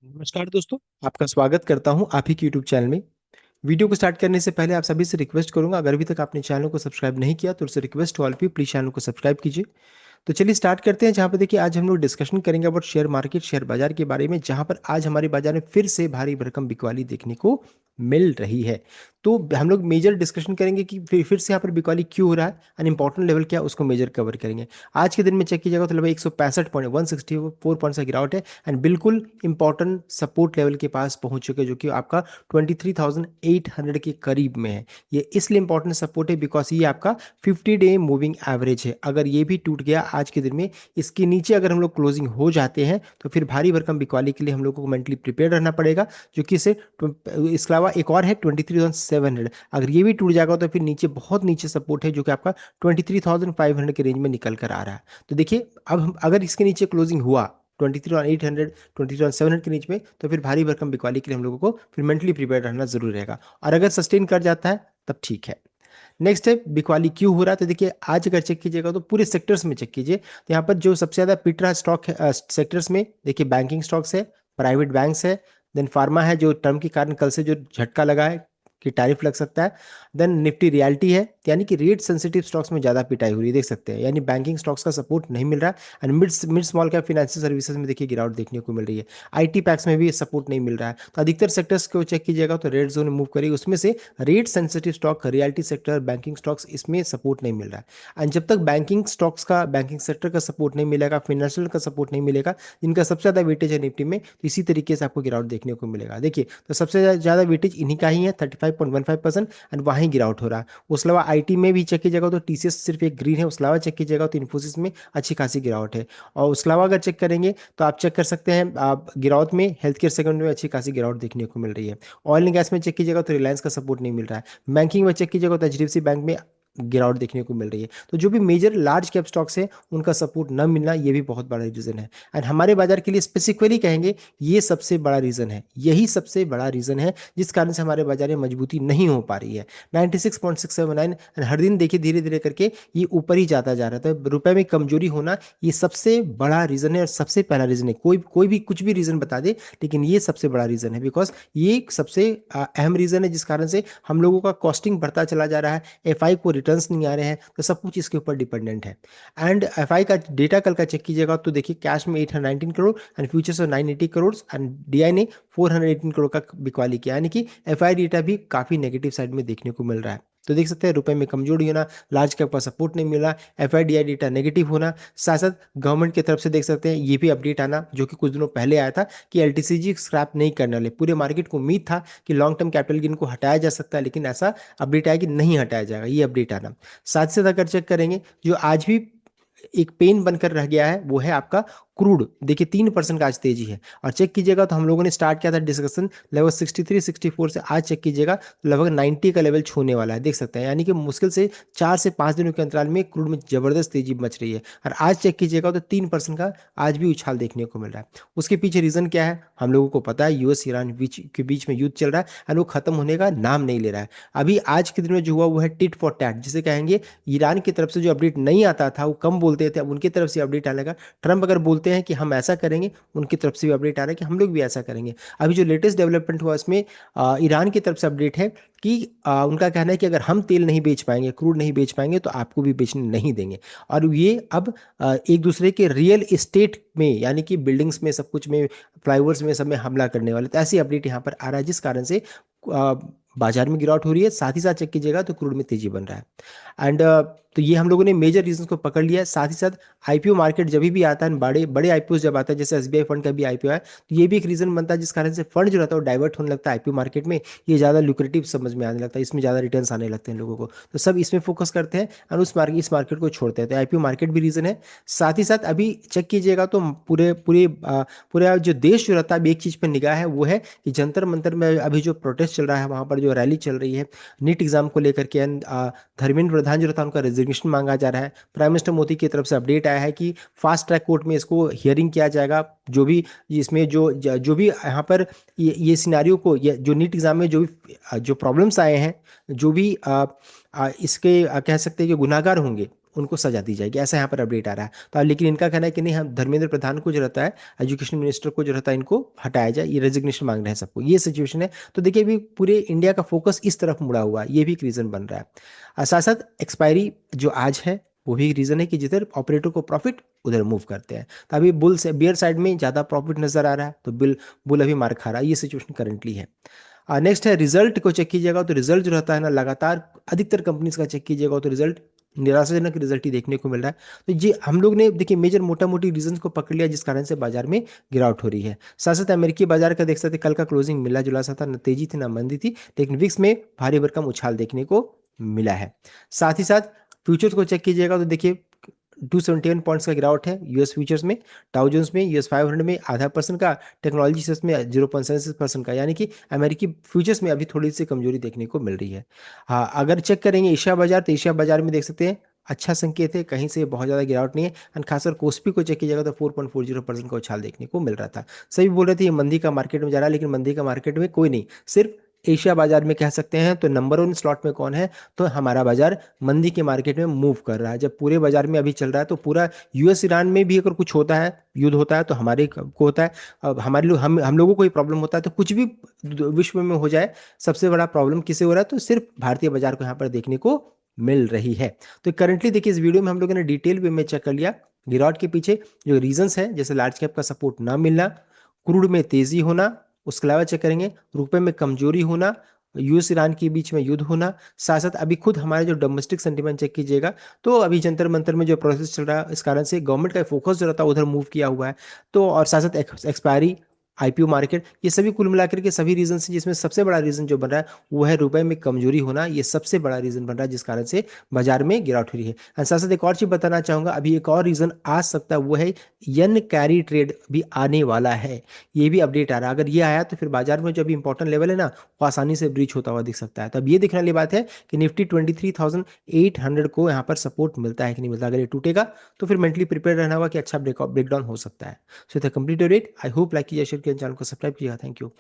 नमस्कार दोस्तों। आपका स्वागत करता हूं आप ही के यूट्यूब चैनल में। वीडियो को स्टार्ट करने से पहले आप सभी से रिक्वेस्ट करूंगा, अगर अभी तक आपने चैनल को सब्सक्राइब नहीं किया तो उससे request to all of you, please channel को सब्सक्राइब कीजिए। तो चलिए स्टार्ट करते हैं। जहां पर देखिए आज हम लोग डिस्कशन करेंगे अबाउट शेयर मार्केट, शेयर बाजार के बारे में, जहां पर आज हमारे बाजार में फिर से भारी भरकम बिकवाली देखने को मिल रही है। तो हम लोग मेजर डिस्कशन करेंगे कि फिर से यहाँ पर बिकवाली क्यों हो रहा है, एंड इंपॉर्टेंट लेवल क्या है, उसको मेजर कवर करेंगे। आज के दिन में चेक कीजिएगा तो लगभग 165 पॉइंट 164 पॉइंट का गिरावट है, एंड बिल्कुल इंपॉर्टेंट सपोर्ट लेवल के पास पहुंच चुके हैं, जो कि आपका 23,800 के करीब में है। ये इसलिए इंपॉर्टेंट सपोर्ट है बिकॉज ये आपका 50 डे मूविंग एवरेज है। अगर ये भी टूट गया आज के दिन में, इसके नीचे अगर हम लोग क्लोजिंग हो जाते हैं तो फिर भारी भरकम बिकवाली के लिए हम लोग को मेंटली प्रिपेयर रहना पड़ेगा, जो कि इसे इसके अलावा एक और है 23,700। अगर ये भी टूट जाएगा तो फिर नीचे बहुत नीचे सपोर्ट है, जो कि आपका 23,500 के रेंज में निकल कर आ रहा है। तो देखिए अब हम अगर इसके नीचे क्लोजिंग हुआ 23,800 23,700 के नीचे में, तो फिर भारी भरकम बिकवाली के लिए हम लोगों को फिर मेंटली प्रिपेयर रहना जरूरी रहेगा। और अगर सस्टेन कर जाता है तब ठीक है। नेक्स्ट है बिकवाली क्यों हो रहा है। तो देखिए आज अगर चेक कीजिएगा तो पूरे सेक्टर्स में चेक कीजिए, तो यहाँ पर जो सबसे ज्यादा पिट रहा स्टॉक है सेक्टर्स में, देखिए बैंकिंग स्टॉक्स है, प्राइवेट बैंक्स है, देन फार्मा है, जो टर्म के कारण कल से जो झटका लगा है कि टैरिफ लग सकता है। देन निफ्टी रियलिटी है, यानी कि रेट सेंसिटिव स्टॉक्स में ज्यादा पिटाई हो रही है, देख सकते हैं, यानी बैंकिंग स्टॉक्स का सपोर्ट नहीं मिल रहा है। And mid small cap financial services में देखिए गिरावट देखने को मिल रही है। आईटी पैक्स में भी सपोर्ट नहीं मिल रहा है। तो अधिकतर सेक्टर्स को चेक कीजिएगा तो रेड जोन में मूव करेगी, उसमें से rate sensitive stock, reality sector, banking stocks, इसमें सपोर्ट नहीं मिल रहा है। एंड जब तक बैंकिंग स्टॉक्स का, बैंकिंग सेक्टर का सपोर्ट नहीं मिलेगा, फाइनेंशियल का सपोर्ट नहीं मिलेगा, जिनका सबसे ज्यादा वेटेज है निफ्टी में, तो इसी तरीके से आपको गिरावट देखने को मिलेगा। देखिए तो सबसे ज्यादा वेटेज इन्हीं का ही है 35.15%, एंड वहीं गिरावट हो रहा है। उसके अलावा आईटी में भी चेक कीजिएगा तो टीसीएस सिर्फ एक ग्रीन है, उसके अलावा चेक कीजिएगा तो इन्फोसिस में अच्छी खासी गिरावट है। और उसके अलावा अगर चेक करेंगे तो आप चेक कर सकते हैं, आप गिरावट में हेल्थ केयर सेगमेंट में अच्छी खासी गिरावट देखने को मिल रही है। ऑयल एंड गैस में चेक कीजिएगा तो रिलायंस का सपोर्ट नहीं मिल रहा है। बैंकिंग में चेक कीजिएगा तो एचडीएफसी बैंक में गिरावट देखने को मिल रही है। तो जो भी मेजर लार्ज कैप स्टॉक्स है उनका सपोर्ट न मिलना, ये भी बहुत बड़ा रीजन है। एंड हमारे बाजार के लिए स्पेसिफिकली कहेंगे, ये सबसे बड़ा रीजन है, यही सबसे बड़ा रीजन है जिस कारण से हमारे बाजार में मजबूती नहीं हो पा रही है। 96.679, एंड हर दिन देखिए धीरे धीरे करके ये ऊपर ही जाता जा रहा है। तो रुपए में कमजोरी होना ये सबसे बड़ा रीजन है, और सबसे पहला रीजन है। कोई कोई भी कुछ भी रीजन बता दे, लेकिन ये सबसे बड़ा रीजन है, बिकॉज ये एक सबसे अहम रीजन है जिस कारण से हम लोगों का कॉस्टिंग बढ़ता चला जा रहा है, एफआई को रिटर्न्स नहीं आ रहे हैं, तो सब कुछ इसके ऊपर डिपेंडेंट है। एंड एफआई का डेटा कल का चेक कीजिएगा तो देखिए कैश में 819 करोड़, एंड फ्यूचर्स में 980 करोड़, एंड डीआई ने 418 करोड़ का बिकवाली किया, यानी कि एफआई डेटा भी काफी नेगेटिव साइड में देखने को मिल रहा है। तो देख सकते हैं रुपए में कमजोरी होना, लार्ज कैप का सपोर्ट नहीं मिला, एफआईडीआई डेटा नेगेटिव होना, साथ साथ गवर्नमेंट की तरफ से देख सकते हैं ये भी अपडेट आना, जो कि कुछ दिनों पहले आया था कि एलटीसीजी स्क्रैप नहीं करने वाले। पूरे मार्केट को उम्मीद था कि लॉन्ग टर्म कैपिटल गेन को हटाया जा सकता है, लेकिन ऐसा अपडेट आया कि नहीं हटाया जाएगा, ये अपडेट आना। साथ साथ अगर चेक करेंगे, जो आज भी एक पेन बनकर रह गया है वो है आपका क्रूड। देखिए 3% का आज तेजी है। और चेक कीजिएगा तो हम लोगों ने स्टार्ट किया था डिस्कशन लगभग 63-64 से, आज चेक कीजिएगा तो लगभग 90 का लेवल छूने वाला है, देख सकते हैं, यानी कि मुश्किल से 4 से 5 दिनों के अंतराल में क्रूड में जबरदस्त तेजी मच रही है। और आज चेक कीजिएगा तो 3% का आज भी उछाल देखने को मिल रहा है। उसके पीछे रीजन क्या है हम लोगों को पता है, यूएस ईरान के बीच में युद्ध चल रहा है, और वो खत्म होने का नाम नहीं ले रहा है। अभी आज के दिन में जो हुआ वो है टिट फॉर टैट, जिसे कहेंगे ईरान की तरफ से जो अपडेट नहीं आता था, वो कम बोलते थे, अब उनकी तरफ से अपडेट आने लगा। ट्रंप अगर बोलते हैं कि हम ऐसा करेंगे, उनकी तरफ से भी अपडेट आ रहा है कि हम लोग भी ऐसा करेंगे। अभी जो लेटेस्ट डेवलपमेंट हुआ इसमें ईरान की तरफ से अपडेट है कि उनका कहना है कि अगर हम तेल नहीं बेच पाएंगे, क्रूड नहीं बेच पाएंगे, तो आपको भी बेचने नहीं देंगे। और ये अब एक दूसरे के रियल एस्टेट में, यानी कि बिल्डिंग्स में, सब कुछ में, फ्लाईओवर्स में, सब में हमला करने वाले, तो ऐसी अपडेट यहाँ पर आ रहा है, जिस कारण से बाजार में गिरावट हो रही है। साथ ही साथ चेक कीजिएगा तो क्रूड में तेजी बन रहा है। एंड तो ये हम लोगों ने मेजर रीजन को पकड़ लिया है। साथ ही साथ आईपीओ मार्केट जब भी आता है, बड़े बड़े आईपीओ जब आता है, जैसे एसबीआई फंड का भी आईपीओ है, तो ये भी एक रीजन बनता है जिस कारण से फंड जो रहता है वो डाइवर्ट होने लगता है आईपीओ मार्केट में। ये ज़्यादा लुक्रेटिव समझ में आने लगता है, इसमें ज़्यादा रिटर्न्स आने लगते हैं लोगों को, तो सब इसमें फोकस करते हैं और इस मार्केट को छोड़ते हैं। तो आईपीओ मार्केट भी रीजन है। साथ ही साथ अभी चेक कीजिएगा तो पूरे पूरे पूरा जो देश जो रहता है, अभी एक चीज़ पर निगाह है, वो है कि जंतर मंतर में अभी जो प्रोटेस्ट चल रहा है, वहाँ पर जो रैली चल रही है नीट एग्जाम को लेकर के, धर्मेंद्र प्रधान जो रहता है उनका रेजिग्नेशन मांगा जा रहा है। प्राइम मिनिस्टर मोदी की तरफ से अपडेट आया है कि फास्ट ट्रैक कोर्ट में इसको हियरिंग किया जाएगा। जो भी इसमें जो भी यहाँ पर ये सिनारियो को, ये जो नीट एग्जाम में जो भी जो प्रॉब्लम्स आए हैं, जो भी इसके कह सकते हैं कि गुनाहगार होंगे, उनको सजा दी जाएगी, ऐसा यहाँ पर अपडेट आ रहा है। तो लेकिन इनका कहना है कि नहीं, हम धर्मेंद्र प्रधान को जो रहता है, एजुकेशन मिनिस्टर को जो रहता है, इनको हटाया जाए, ये रेजिग्नेशन मांग रहे हैं सबको, ये सिचुएशन है। तो देखिए अभी पूरे इंडिया का फोकस इस तरफ मुड़ा हुआ है, ये भी एक रीजन बन रहा है। साथ साथ एक्सपायरी जो आज है वो भी एक रीजन है कि जिधर ऑपरेटर को प्रॉफिट उधर मूव करते हैं। तो अभी बुल से बियर साइड में ज़्यादा प्रॉफिट नजर आ रहा है, तो बुल बुल अभी मार खा रहा है, ये सिचुएशन करंटली है। नेक्स्ट है रिजल्ट को चेक कीजिएगा, तो रिजल्ट जो रहता है ना, लगातार अधिकतर कंपनीज का चेक कीजिएगा तो रिजल्ट निराशाजनक रिजल्ट ही देखने को मिल रहा है। तो ये हम लोग ने देखिए मेजर मोटा मोटी रीजन को पकड़ लिया जिस कारण से बाजार में गिरावट हो रही है। साथ साथ अमेरिकी बाजार का देख सकते हैं, कल का क्लोजिंग मिला जुला सा था, न तेजी थी ना मंदी थी, लेकिन विक्स में भारी भरकम उछाल देखने को मिला है। साथ ही साथ फ्यूचर्स को चेक कीजिएगा तो देखिए 271 पॉइंट्स का गिरावट है यूएस फ्यूचर्स में, डाउ जोन्स में, यूएस 500 में 0.5% का, टेक्नोलॉजी सेक्टर में 0.76% का, यानी कि अमेरिकी फ्यूचर्स में अभी थोड़ी सी कमजोरी देखने को मिल रही है। हाँ, अगर चेक करेंगे एशिया बाजार, तो एशिया बाजार में देख सकते हैं अच्छा संकेत है, कहीं से बहुत ज़्यादा गिरावट नहीं है। एंड खासकर कोस्पी को चेक कीजिएगा तो 4.40% का उछाल देखने को मिल रहा था। सभी बोल रहे थे ये मंदी का मार्केट में जा रहा है, लेकिन मंदी का मार्केट में कोई नहीं, सिर्फ एशिया बाजार में कह सकते हैं। तो नंबर 1 स्लॉट में कौन है, तो हमारा बाजार मंदी के मार्केट में मूव कर रहा है। जब पूरे बाजार में अभी चल रहा है तो पूरा यूएस ईरान में भी अगर कुछ होता है, युद्ध होता है, तो हमारे को होता है। अब हमारे लोग हम लोगों को कोई प्रॉब्लम होता है तो कुछ भी विश्व में हो जाए, सबसे बड़ा प्रॉब्लम किसे हो रहा है, तो सिर्फ भारतीय बाजार को यहाँ पर देखने को मिल रही है। तो करंटली देखिए इस वीडियो में हम लोगों ने डिटेल वे में चेक कर लिया गिरावट के पीछे जो रीजंस है, जैसे लार्ज कैप का सपोर्ट ना मिलना, क्रूड में तेजी होना, उसके अलावा चेक करेंगे रुपए में कमजोरी होना, यूएस ईरान के बीच में युद्ध होना, साथ साथ अभी खुद हमारे जो डोमेस्टिक सेंटीमेंट चेक कीजिएगा तो अभी जंतर मंतर में जो प्रोसेस चल रहा है, इस कारण से गवर्नमेंट का फोकस जो रहता है उधर मूव किया हुआ है। तो और साथ साथ एक्सपायरी, आईपीओ मार्केट, ये सभी कुल मिलाकर के सभी रीजन से, जिसमें सबसे बड़ा रीजन जो बन रहा है वो है रुपए में कमजोरी होना, ये सबसे बड़ा रीजन बन रहा है जिस कारण से बाजार में गिरावट हो रही है। और साथ साथ एक और चीज बताना चाहूंगा, अभी एक और रीजन आ सकता है, वो है यन कैरी ट्रेड भी आने वाला है, ये भी अपडेट आ रहा है। अगर ये आया तो फिर बाजार में जो अभी इंपॉर्टेंट लेवल है ना, वो आसानी से ब्रीच होता हुआ दिख सकता है। तो अब ये देखने वाली बात है कि निफ्टी 23,800 को यहाँ पर सपोर्ट मिलता है कि नहीं मिलता। अगर ये टूटेगा तो फिर मेंटली प्रिपेयर रहना होगा कि अच्छा ब्रेकडाउन हो सकता है। So the complete rate, I hope like कीजिए, शेयर कीजिए, चैनल को सब्सक्राइब किया। Thank you.